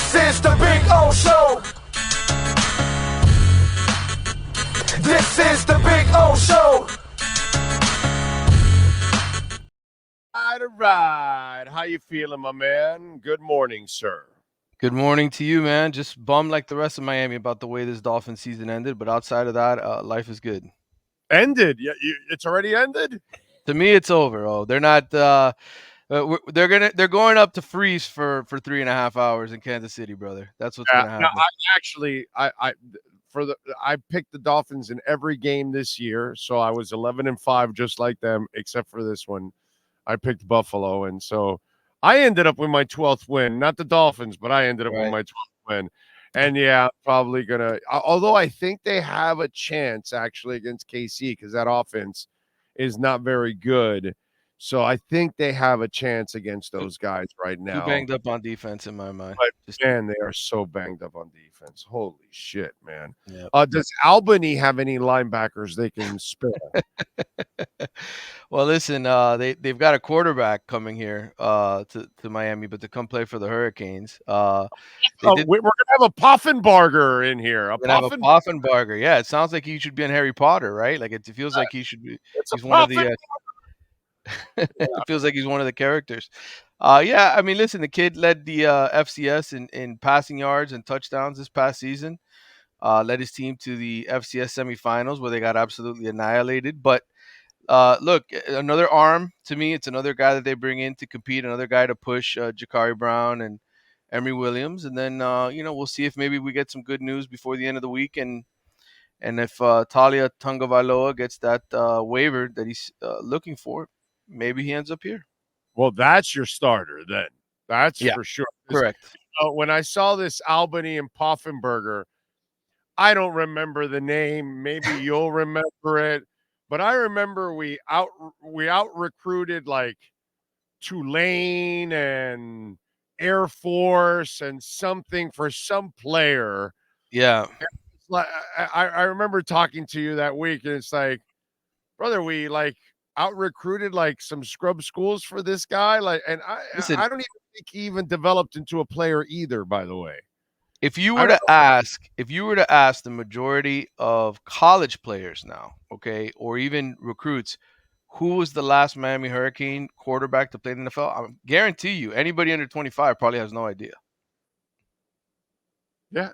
This is the Big O Show. This is the Big O Show. All right. How you feeling, my man? Good morning, sir. Good morning to you, man. Just bummed like the rest of Miami about the way this Dolphins season ended, but outside of that, life is good. Ended? Yeah, it's already ended? To me, it's over. Oh, they're not. They're going up to freeze for 3.5 hours in Kansas City, brother. That's what's gonna No, happen. I picked the Dolphins in every game this year, so I was 11-5, just like them, except for this one. I picked Buffalo, and so I ended up with my 12th win. Not the Dolphins, but I ended up with my 12th win. And yeah, probably gonna. Although I think they have a chance actually against KC because that offense is not very good. So I think they have a chance against those guys right Too now. banged up on defense in my mind. But man, they are so banged up on defense. Holy shit, man. Yep. Does Albany have any linebackers they can spare? Well, listen, they've got a quarterback coming here to Miami, but to come play for the Hurricanes. We're gonna have a Poffenbarger in here. We're gonna have a Poffenbarger. Yeah, it sounds like he should be in Harry Potter, right? Like it feels like he should be. He's one of the. It feels like he's one of the characters. Yeah, I mean, listen, the kid led the FCS in passing yards and touchdowns this past season. Led his team to the FCS semifinals where they got absolutely annihilated. But look, another arm to me. It's another guy that they bring in to compete. Another guy to push Jakari Brown and Emory Williams, and then we'll see if maybe we get some good news before the end of the week, and if Taulia Tagovailoa gets that waiver that he's looking for, maybe he ends up here. Well, that's your starter then. That's for sure. Correct. When I saw this Albany and Poffenbarger, I don't remember the name. Maybe you'll remember it, but I remember we out recruited like Tulane and Air Force and something for some player. Yeah. Like I remember talking to you that week, and it's like, brother, we like out recruited like some scrub schools for this guy. Like, and I don't even think he even developed into a player either, by the way. If you were to ask the majority of college players now, okay, or even recruits, who was the last Miami Hurricane quarterback to play in the NFL? I guarantee you, anybody under 25 probably has no idea. Yeah.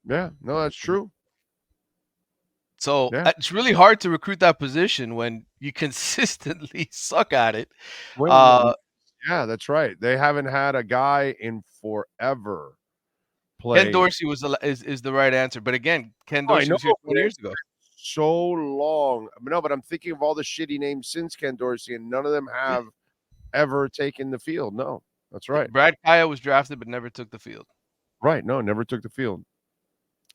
No, that's true. So it's really hard to recruit that position when you consistently suck at it. Yeah, that's right. They haven't had a guy in forever play. Ken Dorsey is the right answer. But again, Ken Dorsey was here 20 years ago. So long. No, but I'm thinking of all the shitty names since Ken Dorsey, and none of them have ever taken the field. No, that's right. Brad Kaya was drafted but never took the field. Right. No, never took the field.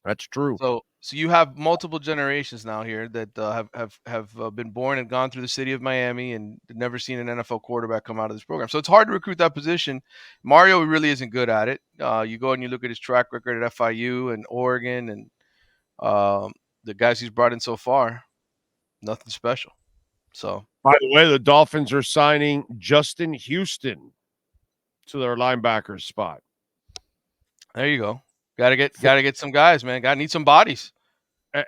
That's true. So you have multiple generations now here that have been born and gone through the city of Miami and never seen an NFL quarterback come out of this program. So it's hard to recruit that position. Mario really isn't good at it. You go and you look at his track record at FIU and Oregon and the guys he's brought in so far, nothing special. So, by the way, the Dolphins are signing Justin Houston to their linebacker spot. There you go. Gotta get some guys, man. Need some bodies.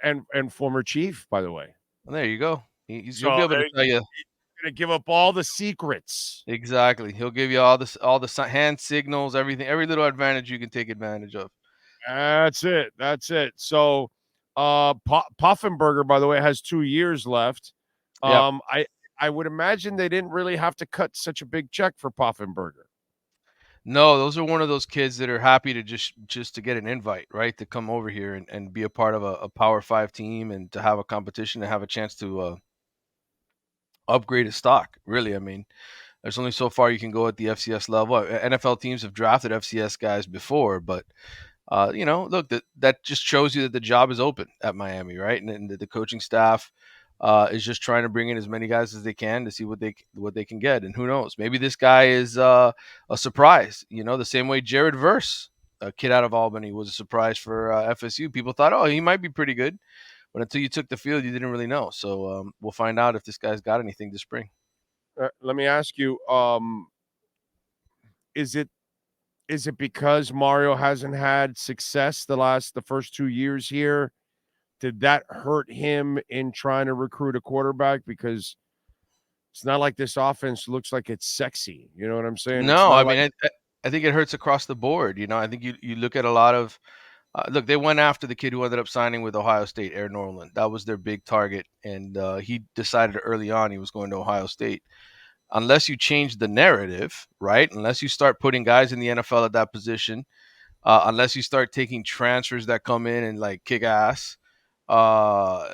And former Chief, by the way. Well, there you go. He'll be able to tell you. He's gonna give up all the secrets. Exactly. He'll give you all the hand signals, everything, every little advantage you can take advantage of. That's it. So, Poffenbarger, by the way, has 2 years left. Yep. I would imagine they didn't really have to cut such a big check for Poffenbarger. No, those are one of those kids that are happy to just to get an invite, right? To come over here and be a part of a Power 5 team and to have a competition and have a chance to upgrade his stock. Really, I mean, there's only so far you can go at the FCS level. NFL teams have drafted FCS guys before, but look, that just shows you that the job is open at Miami, right? And the coaching staff is just trying to bring in as many guys as they can to see what they can get. And who knows? Maybe this guy is a surprise. The same way Jared Verse, a kid out of Albany, was a surprise for FSU. People thought, oh, he might be pretty good. But until you took the field, you didn't really know. So we'll find out if this guy's got anything this spring. Let me ask you, is it because Mario hasn't had success the first 2 years here? Did that hurt him in trying to recruit a quarterback? Because it's not like this offense looks like it's sexy. You know what I'm saying? It's No, I not like mean, I think it hurts across the board. I think you look at a lot of look. They went after the kid who ended up signing with Ohio State, Aaron Norland. That was their big target, and he decided early on he was going to Ohio State. Unless you change the narrative, right? Unless you start putting guys in the NFL at that position, unless you start taking transfers that come in and like kick ass, uh,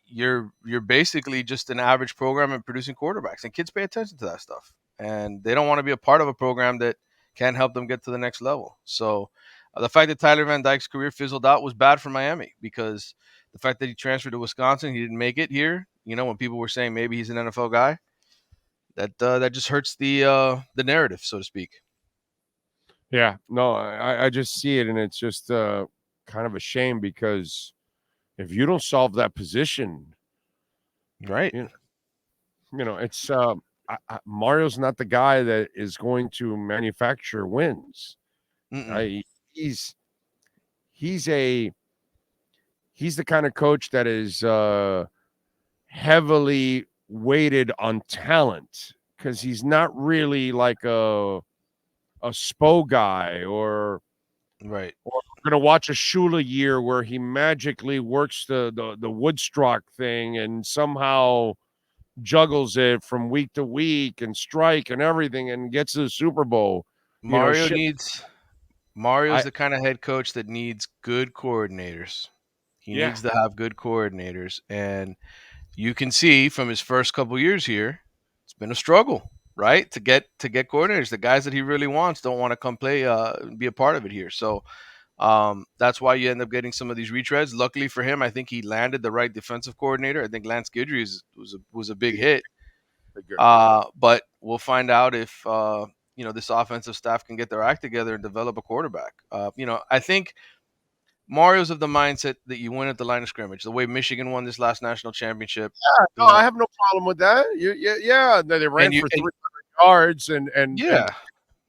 you're basically just an average program and producing quarterbacks. And kids pay attention to that stuff, and they don't want to be a part of a program that can't help them get to the next level. So the fact that Tyler Van Dyke's career fizzled out was bad for Miami, because the fact that he transferred to Wisconsin, he didn't make it here. When people were saying maybe he's an NFL guy, that just hurts the narrative, so to speak. yeah, no, I just see it, and it's just kind of a shame, because if you don't solve that position, Right. it's Mario's not the guy that is going to manufacture wins. He's he's a he's the kind of coach that is heavily weighted on talent, because he's not really like a Spo guy, or Right. we're gonna watch a Shula year where he magically works the Woodstock thing and somehow juggles it from week to week and strike and everything and gets to the Super Bowl. Mario Shit. needs Mario's I the kind of head coach that needs good coordinators. He Yeah, needs to have good coordinators, and you can see from his first couple years here, it's been a struggle, right? To get coordinators. The guys that he really wants don't want to come play, be a part of it here. So that's why you end up getting some of these retreads. Luckily for him, I think he landed the right defensive coordinator. I think Lance Guidry was a big hit. But we'll find out if this offensive staff can get their act together and develop a quarterback. I think Mario's of the mindset that you win at the line of scrimmage. The way Michigan won this last national championship, no, I have no problem with that. Yeah, they ran for 300 yards and yeah,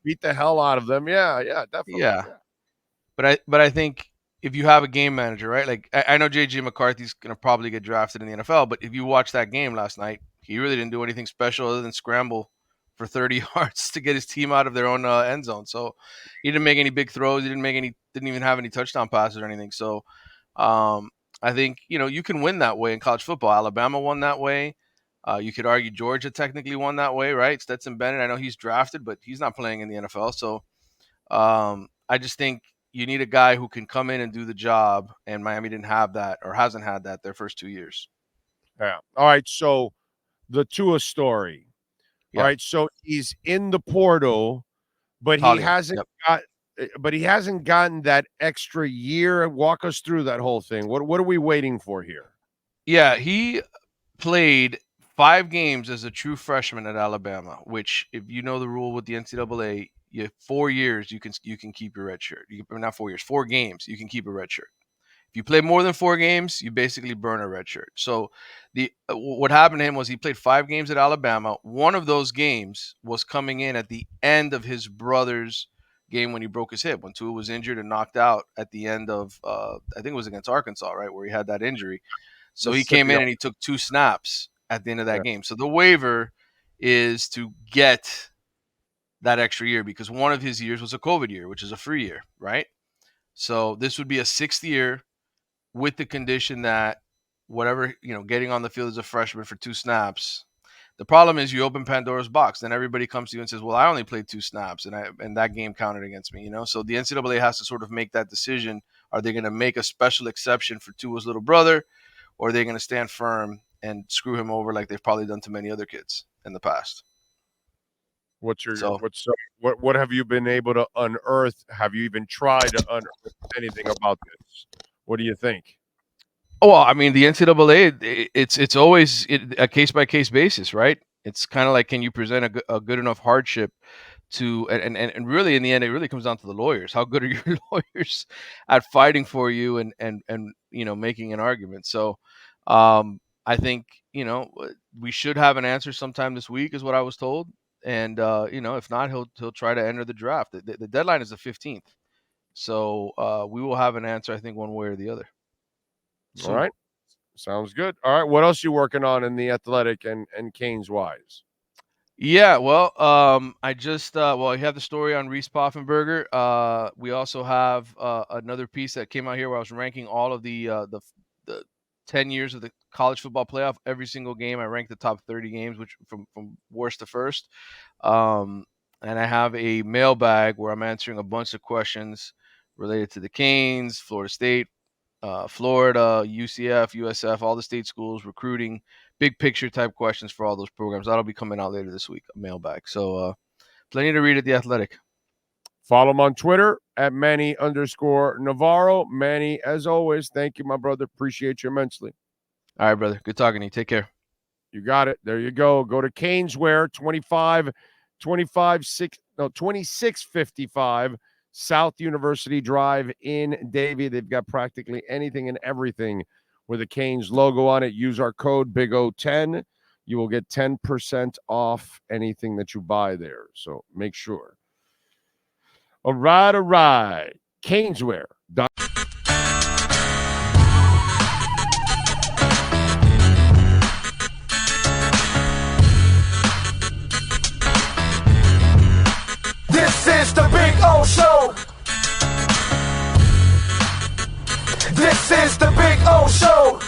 beat the hell out of them. Yeah, definitely. yeah. But I think if you have a game manager, right? Like I know JJ McCarthy's gonna probably get drafted in the NFL, but if you watch that game last night, he really didn't do anything special other than scramble for 30 yards to get his team out of their own end zone. So he didn't make any big throws. He didn't even have any touchdown passes or anything. So I think you can win that way in college football. Alabama won that way. You could argue Georgia technically won that way, right? Stetson Bennett. I know he's drafted, but he's not playing in the NFL. So I just think you need a guy who can come in and do the job, and Miami didn't have that, or hasn't had that their first 2 years. Yeah. All right. So the Tua story. Yeah. All right. So he's in the portal, but he Taulia. hasn't Yep. gotten that extra year. Walk us through that whole thing. What are we waiting for here? Yeah, he played 5 games as a true freshman at Alabama, which, if you know the rule with the NCAA, 4 years you can keep your red shirt. Not 4 years, 4 games you can keep a red shirt. If you play more than 4 games, you basically burn a red shirt. So what happened to him was he played 5 games at Alabama. One of those games was coming in at the end of his brother's game when he broke his hip, when Tua was injured and knocked out at the end of I think it was against Arkansas, right, where he had that injury. So he came in and he took 2 snaps at the end of that game. So the waiver is to get that extra year, because one of his years was a COVID year, which is a free year, right? So this would be a 6th year with the condition that whatever, getting on the field as a freshman for 2 snaps. The problem is you open Pandora's box. Then everybody comes to you and says, well, I only played 2 snaps and that game counted against me, So the NCAA has to sort of make that decision. Are they going to make a special exception for Tua's little brother, or are they going to stand firm and screw him over like they've probably done to many other kids in the past? What have you been able to unearth? Have you even tried to unearth anything about this? What do you think? Oh, well, I mean, the NCAA, it's always a case by case basis, right? It's kind of like, can you present a good enough hardship to, and really in the end, it really comes down to the lawyers. How good are your lawyers at fighting for you and making an argument? So, I think we should have an answer sometime this week, is what I was told. And if not, he'll try to enter the draft. The deadline is the 15th, so we will have an answer, I think, one way or the other. All right, sounds good. All right, what else you working on in the Athletic and Canes wise? Yeah, well, I just I have the story on Reese Poffenberger. We also have another piece that came out here where I was ranking all of the 10 years of the college football playoff. Every single game, I ranked the top 30 games, which from worst to first. And I have a mailbag where I'm answering a bunch of questions related to the Canes, Florida State, Florida, UCF, USF, all the state schools, recruiting, big picture type questions for all those programs. That'll be coming out later this week, a mailbag. So plenty to read at The Athletic. Follow him on Twitter at Manny_Navarro. Manny, as always, thank you, my brother. Appreciate you immensely. All right, brother. Good talking to you. Take care. You got it. There you go. Go to Caneswear, 2655 South University Drive in Davie. They've got practically anything and everything with a Canes logo on it. Use our code BIGO10. You will get 10% off anything that you buy there. So make sure. All right. Caneswear. This is the Big O Show. This is the Big O Show.